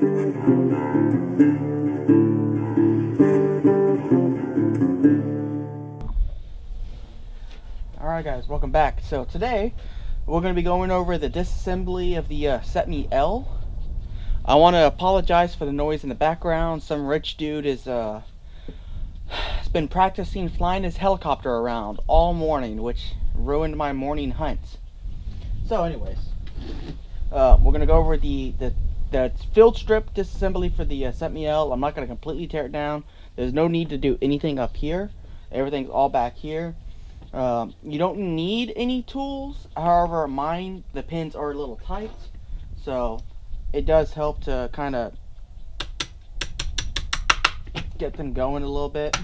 Alright guys, welcome back. So today we're going to be going over the disassembly of the Cetme L. I want to apologize for the noise in the background. Some rich dude has been practicing flying his helicopter around all morning, which ruined my morning hunt. So anyways, we're going to go over the field strip disassembly for the Cetme L. I'm not going to completely tear it down. There's no need to do anything up here. Everything's all back here. You don't need any tools. However, mine, the pins are a little tight, so it does help to kind of get them going a little bit.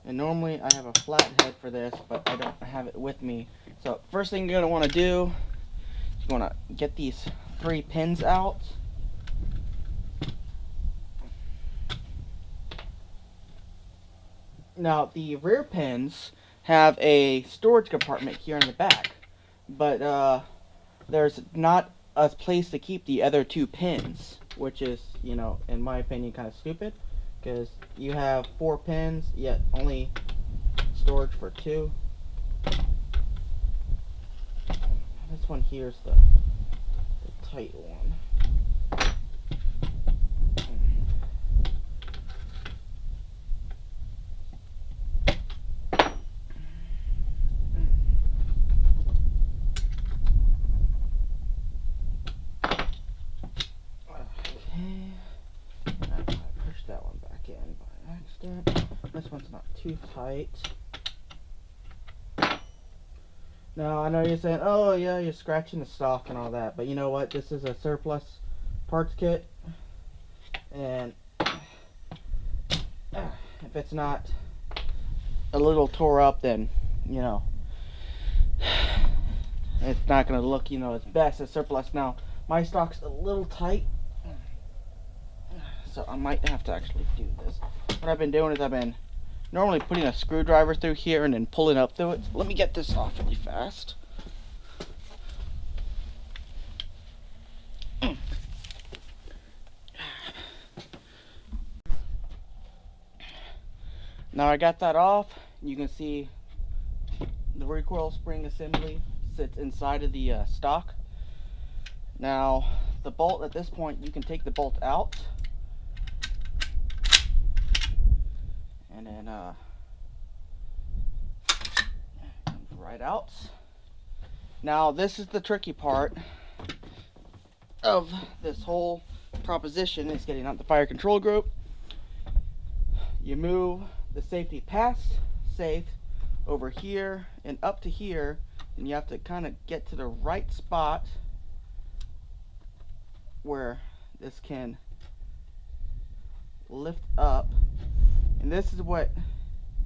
And normally I have a flat head for this, but I don't have it with me. So first thing you're going to want to do is you want to get these 3 pins out. Now the rear pins have a storage compartment here in the back, but there's not a place to keep the other 2 pins, which is, you know, in my opinion, kind of stupid, because you have 4 pins yet only storage for 2. This one here's the tight one. This one's not too tight. Now I know you're saying, oh yeah, you're scratching the stock and all that, but you know what, this is a surplus parts kit, and if it's not a little tore up, then you know it's not going to look, you know, its best as surplus. Now my stock's a little tight, so I might have to actually do this. What I've been doing is I've been normally putting a screwdriver through here and then pulling up through it. So let me get this off really fast. Now I got that off. You can see the recoil spring assembly sits inside of the stock. Now the bolt, at this point you can take the bolt out. And then comes right out. Now this is the tricky part of this whole proposition, is getting out the fire control group. You move the safety past safe over here and up to here, and you have to kind of get to the right spot where this can lift up. And this is what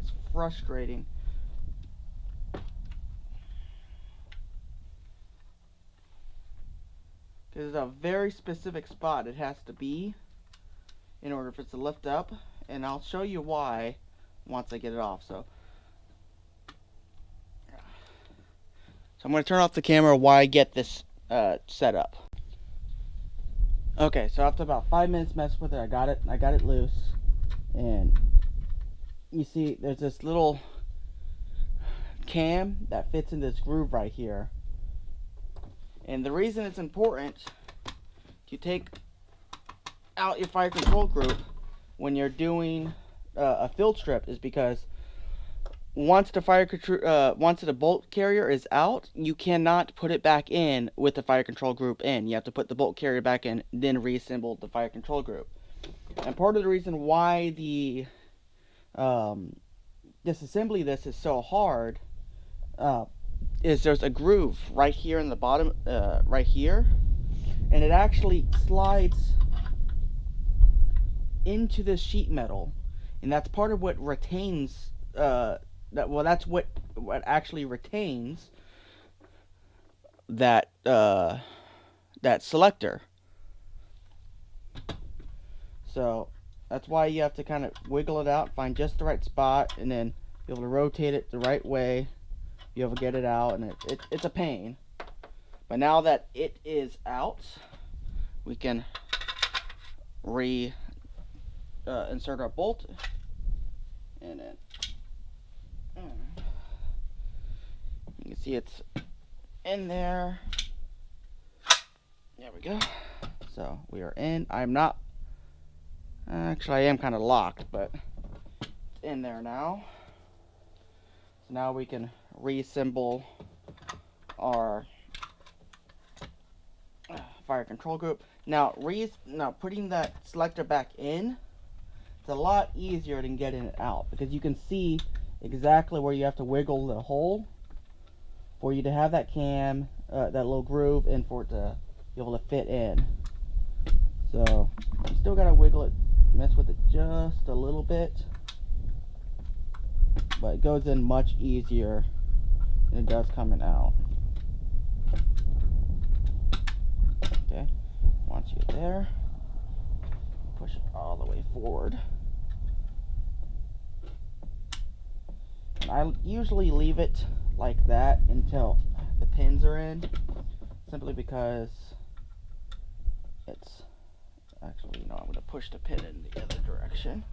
is frustrating. Because it's a very specific spot it has to be in order for it to lift up. And I'll show you why once I get it off. So I'm going to turn off the camera while I get this set up. Okay, so after about 5 minutes messing with it, I got it loose. And you see there's this little cam that fits in this groove right here, and the reason it's important to take out your fire control group when you're doing a field strip is because once the bolt carrier is out, you cannot put it back in with the fire control group in. You have to put the bolt carrier back in, then reassemble the fire control group. And part of the reason why the disassembly this is so hard is there's a groove right here in the bottom, right here, and it actually slides into this sheet metal, and that's part of what retains that's what actually retains that that selector. So that's why you have to kind of wiggle it out, find just the right spot, and then be able to rotate it the right way you ever get it out, and it's a pain. But now that it is out, we can insert our bolt, and then you can see it's in there. There we go. So we are in. I'm not, actually I am kind of locked, but it's in there now. So now we can reassemble our fire control group. Now putting that selector back in, it's a lot easier than getting it out, because you can see exactly where you have to wiggle the hole for you to have that cam, that little groove, and for it to be able to fit in. So you still gotta wiggle it, mess with it just a little bit, but it goes in much easier than it does coming out. Okay, once you're there, push it all the way forward. And I usually leave it like that until the pins are in, simply because it's actually, you know, I'm going to push the pin in the other direction.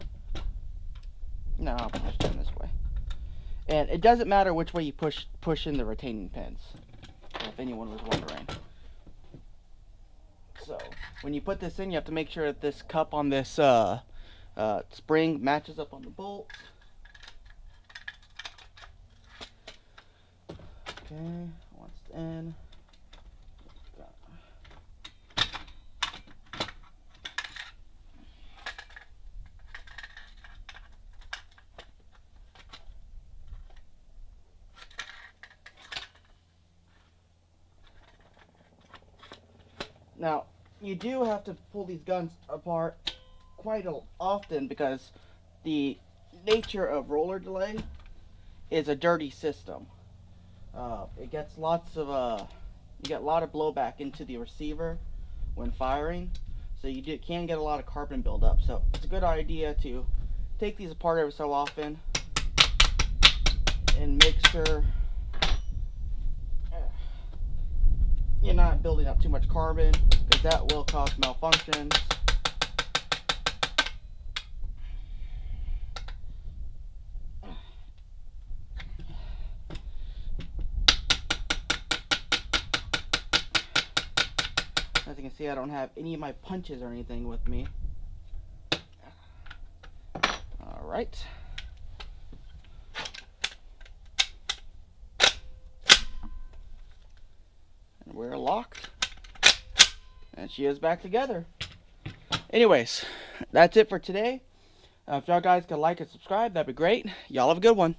No, I'll push it in this way. And it doesn't matter which way you push in the retaining pins, if anyone was wondering. So when you put this in, you have to make sure that this cup on this spring matches up on the bolt. Okay, once it's in, now you do have to pull these guns apart quite often, because the nature of roller delay is a dirty system. It gets lots of you get a lot of blowback into the receiver when firing, so you can get a lot of carbon buildup. So it's a good idea to take these apart every so often and make sure you're not building up too much carbon, because that will cause malfunctions. As you can see, I don't have any of my punches or anything with me. Alright. And we're locked. And she is back together. Anyways, that's it for today. If y'all guys could like and subscribe, that'd be great. Y'all have a good one.